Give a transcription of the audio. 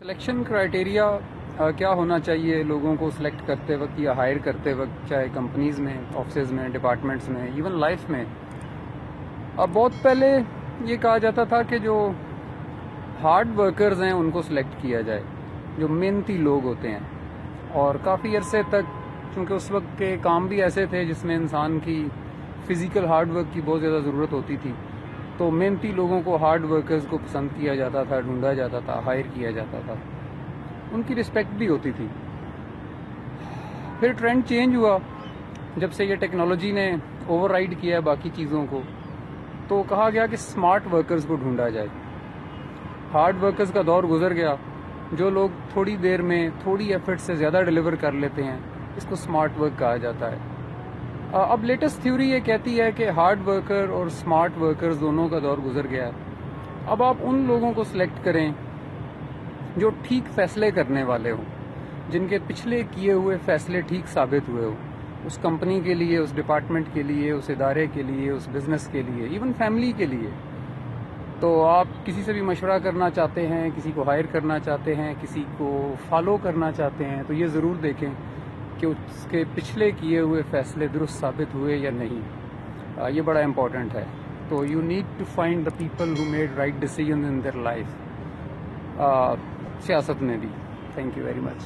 Selection criteria کیا ہونا چاہیے لوگوں کو سلیکٹ کرتے وقت یا ہائر کرتے وقت، چاہے کمپنیز میں، آفسز میں، ڈپارٹمنٹس میں، ایون لائف میں؟ اب بہت پہلے یہ کہا جاتا تھا کہ جو ہارڈ ورکرز ہیں ان کو سلیکٹ کیا جائے، جو محنتی لوگ ہوتے ہیں. اور کافی عرصے تک چونکہ اس وقت کے کام بھی ایسے تھے جس میں انسان کی فزیکل ہارڈ ورک کی بہت زیادہ ضرورت ہوتی تھی، تو محنتی لوگوں کو، ہارڈ ورکرز کو پسند کیا جاتا تھا، ڈھونڈا جاتا تھا، ہائر کیا جاتا تھا، ان کی رسپیکٹ بھی ہوتی تھی. پھر ٹرینڈ چینج ہوا جب سے یہ ٹیکنالوجی نے اوور رائڈ کیا ہے باقی چیزوں کو، تو کہا گیا کہ اسمارٹ ورکرز کو ڈھونڈا جائے. ہارڈ ورکرز کا دور گزر گیا. جو لوگ تھوڑی دیر میں تھوڑی ایفرٹ سے زیادہ ڈیلیور کر لیتے ہیں، اس کو اسمارٹ ورک کہا جاتا ہے. اب لیٹسٹ تھیوری یہ کہتی ہے کہ ہارڈ ورکر اور اسمارٹ ورکرز دونوں کا دور گزر گیا ہے. اب آپ ان لوگوں کو سلیکٹ کریں جو ٹھیک فیصلے کرنے والے ہوں، جن کے پچھلے کیے ہوئے فیصلے ٹھیک ثابت ہوئے ہوں، اس کمپنی کے لیے، اس ڈپارٹمنٹ کے لیے، اس ادارے کے لیے، اس بزنس کے لیے، ایون فیملی کے لیے. تو آپ کسی سے بھی مشورہ کرنا چاہتے ہیں، کسی کو ہائر کرنا چاہتے ہیں، کسی کو فالو کرنا چاہتے ہیں، تو یہ ضرور دیکھیں کہ اس کے پچھلے کیے ہوئے فیصلے درست ثابت ہوئے یا نہیں. یہ بڑا امپورٹنٹ ہے. تو you need to find the people who made right decision in their life. سیاست میں بھی. Thank you very much.